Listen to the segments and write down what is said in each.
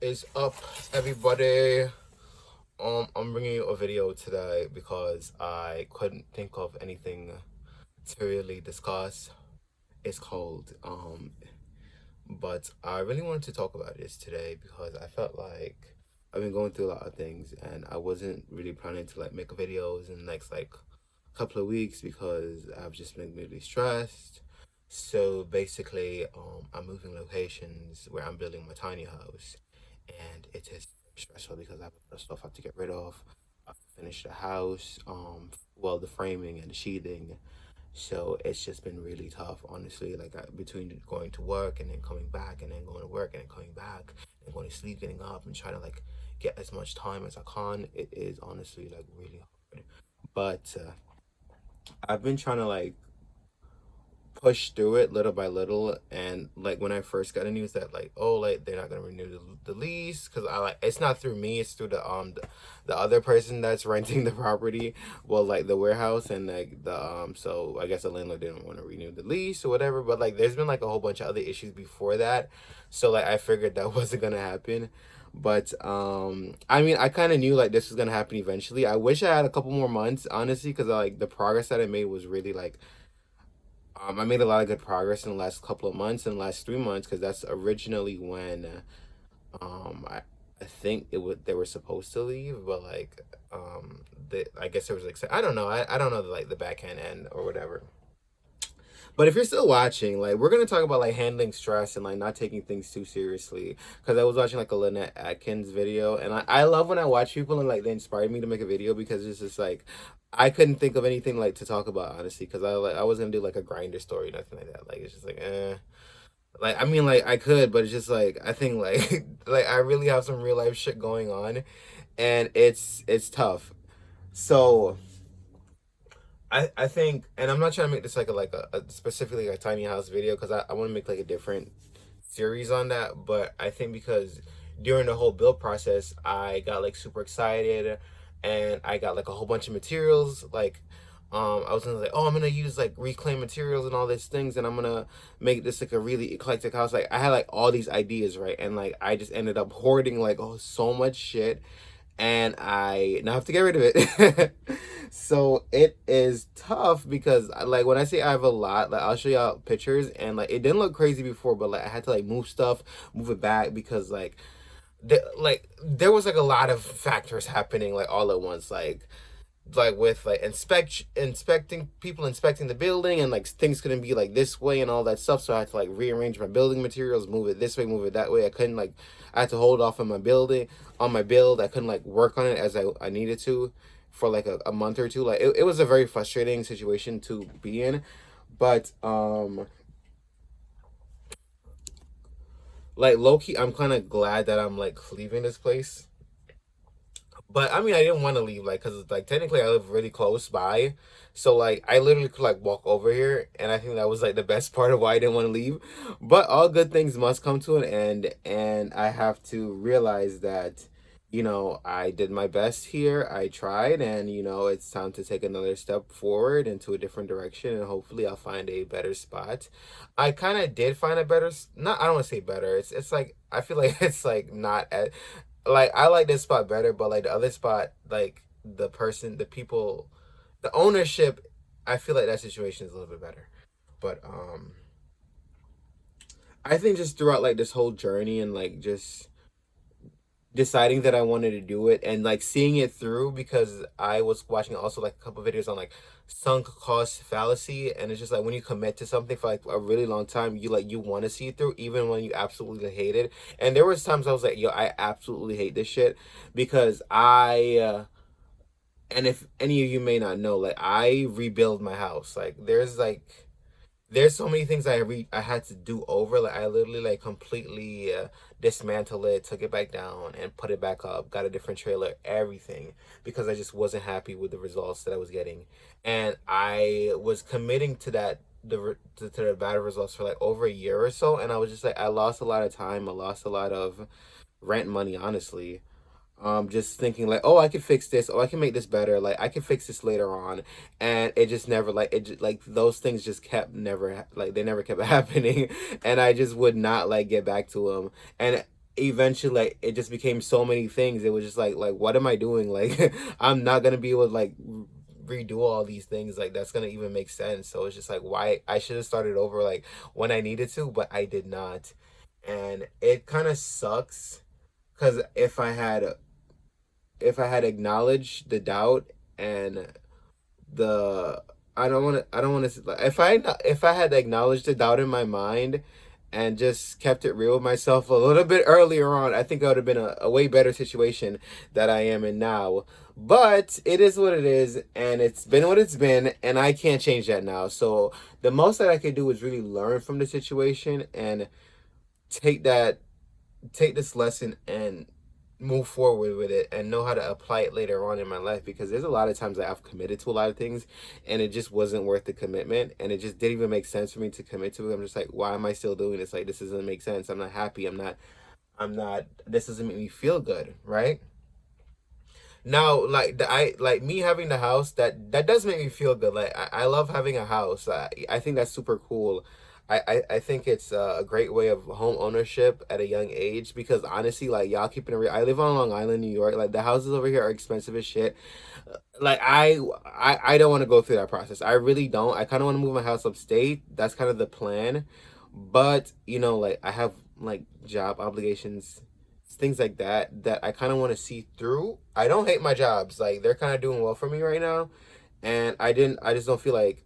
Is up, everybody? I'm bringing you a video today because I couldn't think of anything to really discuss. It's called but I really wanted to talk about this today because I felt like I've been going through a lot of things and I wasn't really planning to like make videos in the next like couple of weeks because I've just been really stressed. So basically, I'm moving locations where I'm building my tiny house, and it is stressful because I have a lot of stuff I have to get rid of. I have to finish the house, well, the framing and the sheathing. So it's just been really tough, honestly. Like between going to work and then coming back, and then going to work and then coming back, and going to sleep, getting up, and trying to like get as much time as I can. It is honestly like really hard. But I've been trying to like push through it little by little, and like when I first got the news that like, oh, like they're not gonna renew the lease, because I like, it's not through me, it's through the other person that's renting the property, well, like the warehouse, and like the so I guess the landlord didn't want to renew the lease or whatever. But like there's been like a whole bunch of other issues before that, so like I figured that wasn't gonna happen. But I mean, I kind of knew like this was gonna happen eventually. I wish I had a couple more months, honestly, because like the progress that I made was really like, I made a lot of good progress in the last couple of months and last 3 months, because that's originally when I think it would they were supposed to leave, but like I guess there was like, I don't know, I don't know the, like the backhand end or whatever. But if you're still watching, like we're gonna talk about like handling stress and like not taking things too seriously. Because I was watching like a Lynette Atkins video, and I love when I watch people and like they inspire me to make a video, because it's just like I couldn't think of anything like to talk about, honestly, because I was gonna do like a grinder story, nothing like that. Like it's just like like I mean like I could, but it's just like I think like like I really have some real life shit going on, and it's tough. So I think, and I'm not trying to make this like a specifically a tiny house video, because I want to make like a different series on that. But I think because during the whole build process, I got like super excited, and I got like a whole bunch of materials. Like, I was gonna like, oh, I'm gonna use like reclaimed materials and all these things, and I'm gonna make this like a really eclectic house. Like, I had like all these ideas, right? And like, I just ended up hoarding like, oh, so much shit, and I now have to get rid of it. So it is tough because like when I say I have a lot, like I'll show you all pictures, and like it didn't look crazy before, but like I had to like move stuff, move it back, because like there was like a lot of factors happening like all at once, like with like inspecting people inspecting the building, and like things couldn't be like this way and all that stuff, so I had to like rearrange my building materials, move it this way, move it that way. I couldn't like, I had to hold off on my build. I couldn't like work on it as I needed to for like a month or two. Like it was a very frustrating situation to be in. But like low-key, I'm kind of glad that I'm like leaving this place. But I mean, I didn't want to leave, like, because like technically I live really close by, so like I literally could like walk over here, and I think that was like the best part of why I didn't want to leave. But all good things must come to an end, and I have to realize that, I did my best here. I tried, and it's time to take another step forward into a different direction, and hopefully I'll find a better spot. I kind of did find a better, not, I don't want to say better. It's like I feel like it's like not at, like I like this spot better, but like the other spot, like the person, the people, the ownership, I feel like that situation is a little bit better. But I think just throughout like this whole journey, and like just deciding that I wanted to do it, and like seeing it through, because I was watching also like a couple videos on like sunk cost fallacy, and it's just like when you commit to something for like a really long time, you want to see it through even when you absolutely hate it. And there was times I was like, yo, I absolutely hate this shit, because and if any of you may not know, like I rebuild my house. There's so many things I had to do over. Like I literally like completely dismantled it, took it back down, and put it back up. Got a different trailer, everything, because I just wasn't happy with the results that I was getting, and I was committing to that to the bad results for like over a year or so, and I was just like, I lost a lot of time. I lost a lot of rent money, honestly, just thinking like, oh, I can fix this, oh, I can make this better, like I can fix this later on. And it just never, like it just, like those things just kept never like they never kept happening, and I just would not like get back to them. And eventually like it just became so many things. It was just like what am I doing? Like I'm not gonna be able to like redo all these things like that's gonna even make sense. So it's just like why I should have started over like when I needed to, but I did not. And it kind of sucks because if I had acknowledged the doubt and the I don't want to if I had acknowledged the doubt in my mind and just kept it real with myself a little bit earlier on, I think I would have been a way better situation that I am in now. But it is what it is, and it's been what it's been, and I can't change that now. So the most that I could do is really learn from the situation and take that take this lesson and move forward with it and know how to apply it later on in my life, because there's a lot of times that I've committed to a lot of things and it just wasn't worth the commitment, and it just didn't even make sense for me to commit to it. I'm just like, why am I still doing this? Like, this doesn't make sense. I'm not happy. I'm not this doesn't make me feel good, right? Now, like like me having the house, that does make me feel good. Like I love having a house. I think that's super cool. I think it's a great way of home ownership at a young age, because honestly, like y'all keeping it real, I live on Long Island, New York. Like the houses over here are expensive as shit. Like I don't want to go through that process. I really don't. I kind of want to move my house upstate. That's kind of the plan. But like I have like job obligations, things like that I kind of want to see through. I don't hate my jobs. Like they're kind of doing well for me right now, and I just don't feel like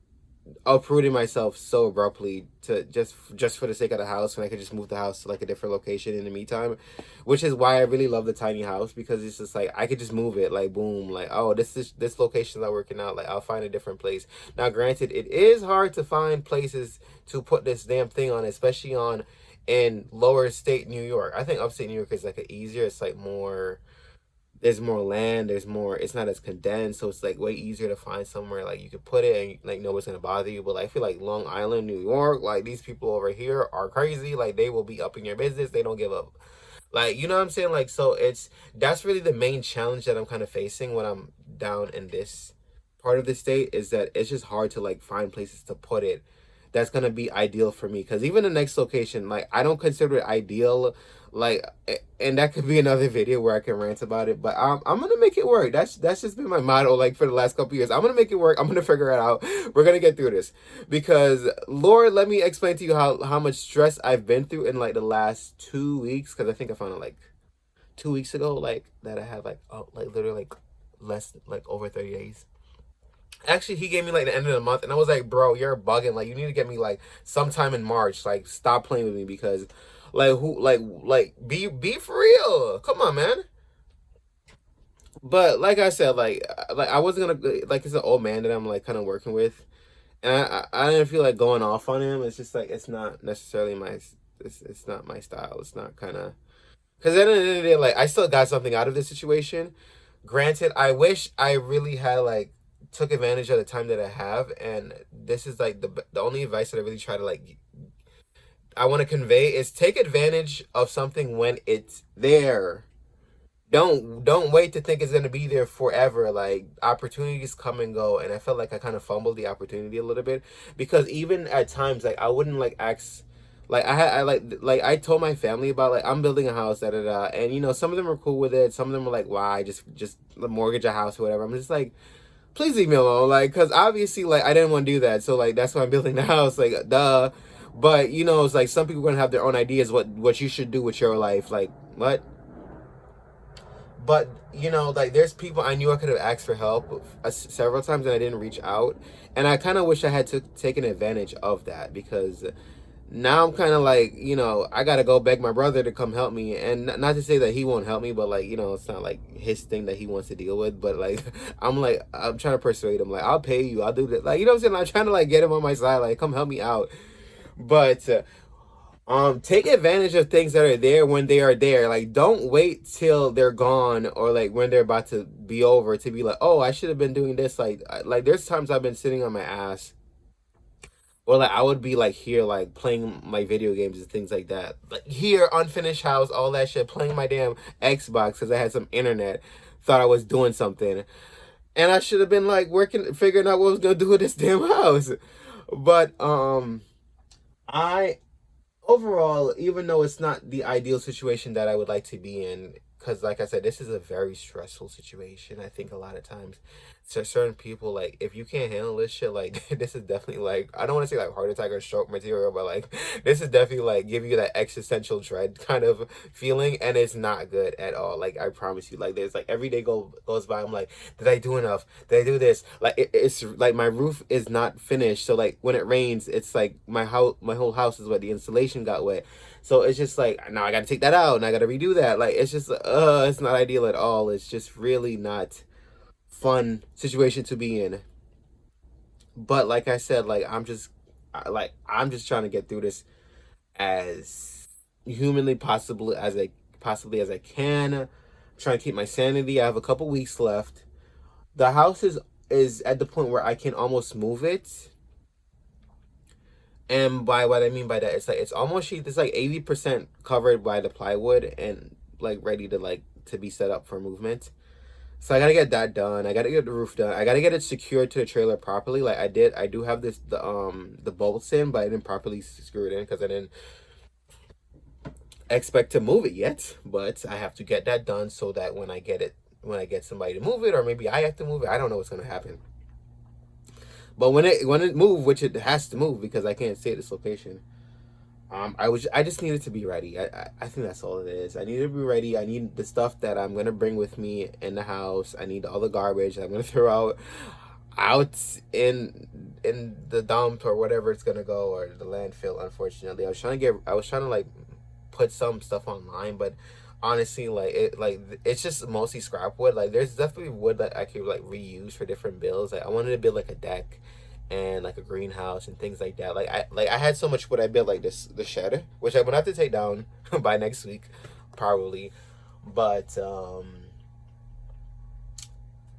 uprooting myself so abruptly to just for the sake of the house when I could just move the house to like a different location in the meantime, which is why I really love the tiny house, because it's just like I could just move it like boom, like oh this location's not working out, like I'll find a different place. Now granted, it is hard to find places to put this damn thing on, especially on in lower state New York. I think upstate New York is like a easier, it's like more, there's more land, there's more, it's not as condensed, so it's like way easier to find somewhere like you could put it and like nobody's gonna bother you. But like, I feel like Long Island, New York, like these people over here are crazy. Like they will be up in your business, they don't give up. Like, you know what I'm saying? Like, so that's really the main challenge that I'm kind of facing when I'm down in this part of the state, is that it's just hard to like find places to put it that's gonna be ideal for me. Because even the next location, like I don't consider it ideal. Like, and that could be another video where I can rant about it. But I'm gonna make it work. That's just been my motto like for the last couple years. I'm gonna make it work. I'm gonna figure it out. We're gonna get through this, because Lord, let me explain to you how much stress I've been through in like the last 2 weeks. Because I think I found it like 2 weeks ago, like that I have like, oh, like literally like less, like over 30 days. Actually, he gave me like the end of the month, and I was like, bro, you're bugging. Like, you need to get me like sometime in March. Like, stop playing with me, because like who like be for real. Come on, man. But like I said, like I wasn't gonna, like, it's an old man that I'm like kind of working with, and I didn't feel like going off on him. It's just like it's not necessarily it's not my style. It's not kind of, because at the end of the day, like I still got something out of this situation. Granted, I wish I really had like took advantage of the time that I have, and this is like the only advice that I really try to like I want to convey is take advantage of something when it's there. Don't wait to think it's gonna be there forever. Like opportunities come and go, and I felt like I kind of fumbled the opportunity a little bit, because even at times like I wouldn't like ask. Like I I told my family about like I'm building a house, da da da, and some of them are cool with it. Some of them are like, why just mortgage a house or whatever. I'm just like, please leave me alone, like, because obviously like I didn't want to do that, so like that's why I'm building the house, like duh. But it's like some people are gonna have their own ideas what you should do with your life, like what. But like there's people I knew I could have asked for help several times, and I didn't reach out, and I kind of wish I had taken advantage of that, because now I'm kind of like, I gotta go beg my brother to come help me, and not to say that he won't help me, but like, it's not like his thing that he wants to deal with, but like I'm trying to persuade him, like I'll pay you, I'll do that, like, what I'm saying, I'm trying to like get him on my side, like come help me out. But take advantage of things that are there when they are there. Like don't wait till they're gone, or like when they're about to be over, to be like, oh, I should have been doing this. Like there's times I've been sitting on my ass, or like I would be like here like playing my video games and things like that, like here, unfinished house, all that shit, playing my damn Xbox because I had some internet, thought I was doing something, and I should have been like working, figuring out what I was gonna do with this damn house. But I overall, even though it's not the ideal situation that I would like to be in, because like I said, this is a very stressful situation. I think a lot of times, to certain people, like if you can't handle this shit, like this is definitely like, I don't want to say like heart attack or stroke material, but like this is definitely like give you that existential dread kind of feeling, and it's not good at all. Like I promise you, like there's like every day goes by, I'm like, did I do enough? Did I do this? Like it's like my roof is not finished, so like when it rains, it's like my whole house is wet. The insulation got wet, so it's just like now I got to take that out and I got to redo that. Like it's just it's not ideal at all. It's just really not fun situation to be in. But like I said, like I'm just trying to get through this as humanly possibly as I can. I'm trying to keep my sanity. I have a couple weeks left. The house is at the point where I can almost move it. And by what I mean by that, it's like it's like 80% covered by the plywood and like ready to be set up for movement. So I gotta get that done. I gotta get the roof done. I gotta get it secured to the trailer properly. Like I do have the bolts in, but I didn't properly screw it in because I didn't expect to move it yet. But I have to get that done so that when I get somebody to move it, or maybe I have to move it, I don't know what's gonna happen. But when it move, which it has to move because I can't stay at this location. I just needed to be ready. I think that's all it is. I need to be ready. I need the stuff that I'm gonna bring with me in the house. I need all the garbage that I'm gonna throw out in the dump or whatever it's gonna go, or the landfill. Unfortunately, I was trying to like put some stuff online, but honestly, it's just mostly scrap wood. Like there's definitely wood that I could like reuse for different builds. Like I wanted to build like a deck and like a greenhouse and things like that. I had so much wood. I built like the shed, which I'm gonna have to take down by next week, probably. But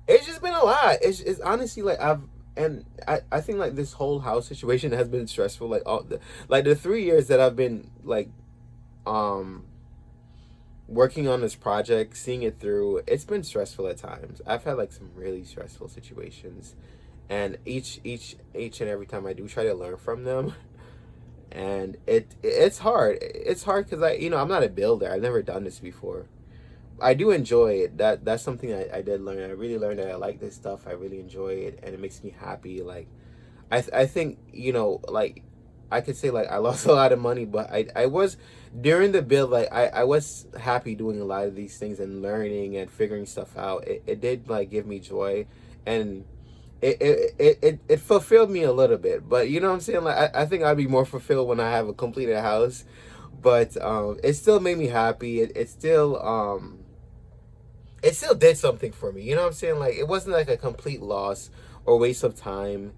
it's just been a lot. It's honestly like I think like this whole house situation has been stressful. Like the 3 years that I've been like um working on this project, seeing it through, it's been stressful at times. I've had like some really stressful situations, and each and every time I do try to learn from them, and it's hard. It's hard because I'm not a builder. I've never done this before. I do enjoy it. That's something I did learn. I really learned that I like this stuff. I really enjoy it, and it makes me happy. Like I think like I could say like I lost a lot of money, but I was during the build, like I was happy doing a lot of these things and learning and figuring stuff out. It did like give me joy, and it fulfilled me a little bit. But you know what I'm saying? Like I think I'd be more fulfilled when I have a completed house. But it still made me happy. It still did something for me. You know what I'm saying? Like it wasn't like a complete loss or waste of time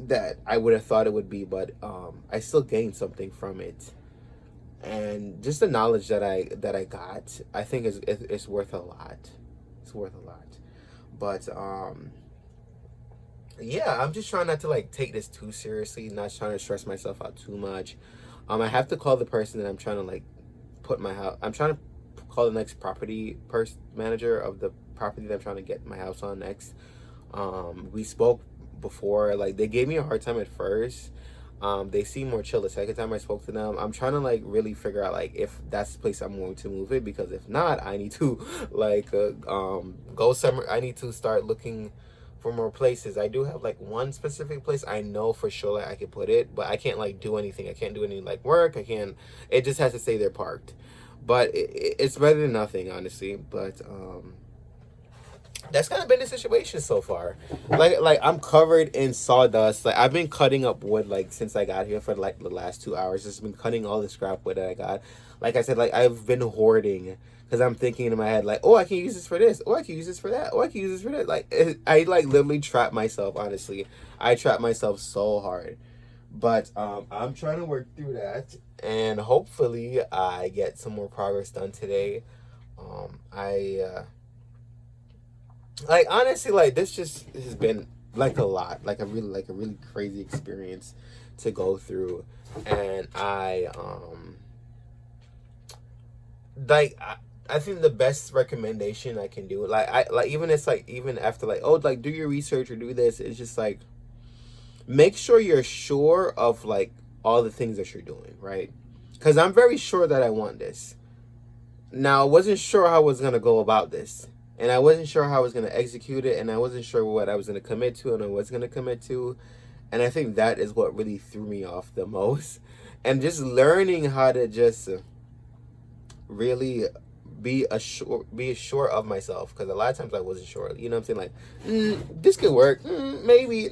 that I would have thought it would be, but I still gained something from it. And just the knowledge that I got, I think is worth a lot. It's worth a lot. But yeah, I'm just trying not to like take this too seriously, not trying to stress myself out too much. I have to call the person that I'm trying to like put my house. I'm trying to call the next manager of the property that I'm trying to get my house on next. We spoke before. Like they gave me a hard time at first. They seem more chill the second time I spoke to them. I'm trying to like really figure out like if that's the place I'm going to move it, because if not, I need to like go somewhere. I need to start looking for more places. I do have like one specific place I know for sure that I can put it, but I can't like do anything. I can't do any like work. I can't. It just has to stay there parked. But it's better than nothing, honestly. But that's kind of been the situation so far. Like I'm covered in sawdust. Like I've been cutting up wood like since I got here for like the last 2 hours. Just been cutting all the scrap wood that I got. Like I said, like I've been hoarding because I'm thinking in my head like, oh, I can use this for this. Oh, I can use this for that. Oh, I can use this for that. I like literally trap myself. Honestly, I trap myself so hard. But I'm trying to work through that, and hopefully I get some more progress done today. I like honestly like this just has been like a lot, like a really crazy experience to go through. And I think the best recommendation I can do, even it's like even after like, oh, like do your research or do this, it's just like make sure you're sure of like all the things that you're doing, right? Because I'm very sure that I want this. Now, I wasn't sure how I was going to go about this. And I wasn't sure how I was going to execute it. And I wasn't sure what I was going to commit to and I was going to commit to. And I think that is what really threw me off the most. And just learning how to just really be sure of myself, because a lot of times I wasn't sure. You know what I'm saying? Like, this could work, maybe.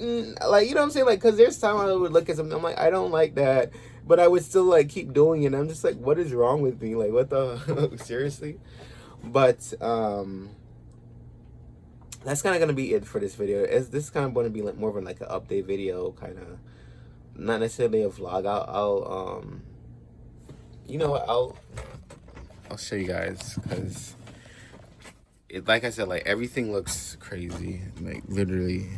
Like, you know what I'm saying? Like, because there's time I would look at something, I'm like, I don't like that, but I would still like keep doing it. And I'm just like, what is wrong with me? Like, what the seriously? But that's kind of gonna be it for this video. This is kind of going to be like more of like an update video, kind of, not necessarily a vlog. I'll you know what, I'll show you guys, because like I said, like everything looks crazy, like literally.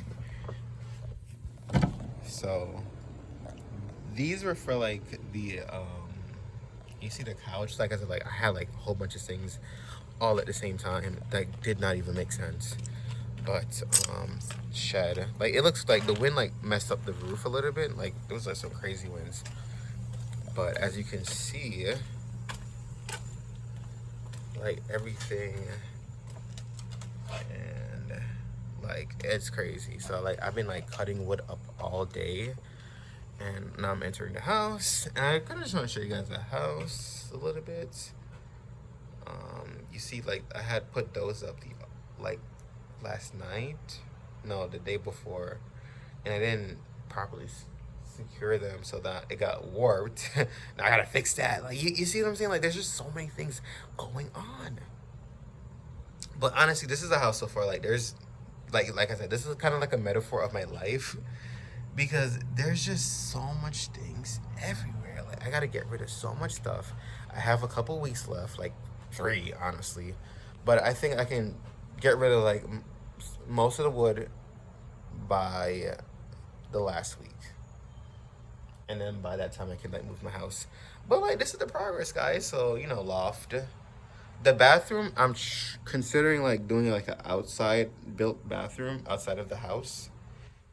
So these were for like the you see the couch, like I said, like I had like a whole bunch of things all at the same time that did not even make sense. But shed, like it looks like the wind like messed up the roof a little bit, like it was like some crazy winds. But as you can see, like everything, and like it's crazy. So like I've been like cutting wood up all day, and now I'm entering the house, and I kind of just want to show you guys the house a little bit. You see, like I had put those up like last night, no, the day before, and I didn't properly secure them, so that it got warped. Now I gotta fix that. Like you see what I'm saying? Like there's just so many things going on. But honestly, this is a house so far. Like there's like I said, this is kind of like a metaphor of my life, because there's just so much things everywhere. Like I gotta get rid of so much stuff. I have a couple weeks left, like 3 honestly, but I think I can get rid of like most of the wood by the last week, and then by that time I can like move my house. But like this is the progress, guys. So you know, loft, the bathroom, I'm considering like doing like an outside built bathroom outside of the house.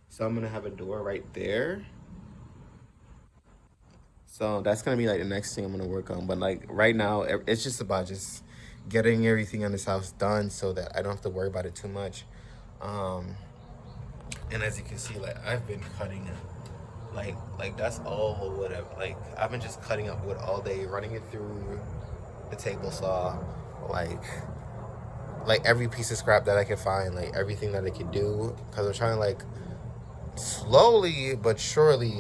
So I'm gonna have a door right there. So that's gonna be like the next thing I'm gonna work on. But like right now, it's just about just getting everything in this house done so that I don't have to worry about it too much. And as you can see, like I've been cutting like that's all wood. Like I've been just cutting up wood all day, running it through the table saw, like every piece of scrap that I could find, like everything that I could do, because I'm trying to like slowly but surely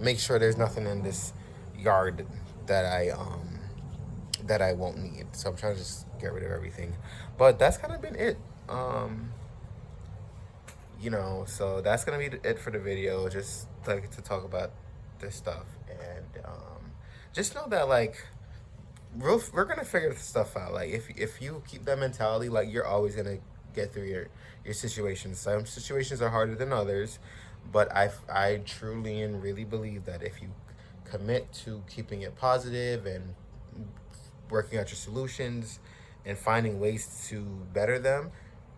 make sure there's nothing in this yard that I won't need. So I'm trying to just get rid of everything. But that's kind of been it. You know, so that's gonna be it for the video, just like to talk about this stuff. And just know that like we're gonna figure this stuff out. Like if you keep that mentality, like you're always gonna get through your situations. Some situations are harder than others, but I truly and really believe that if you commit to keeping it positive and working out your solutions and finding ways to better them,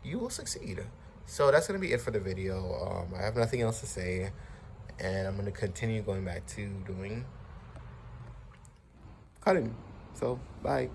you will succeed. So that's gonna be it for the video. I have nothing else to say, and I'm gonna continue going back to doing cutting. So bye.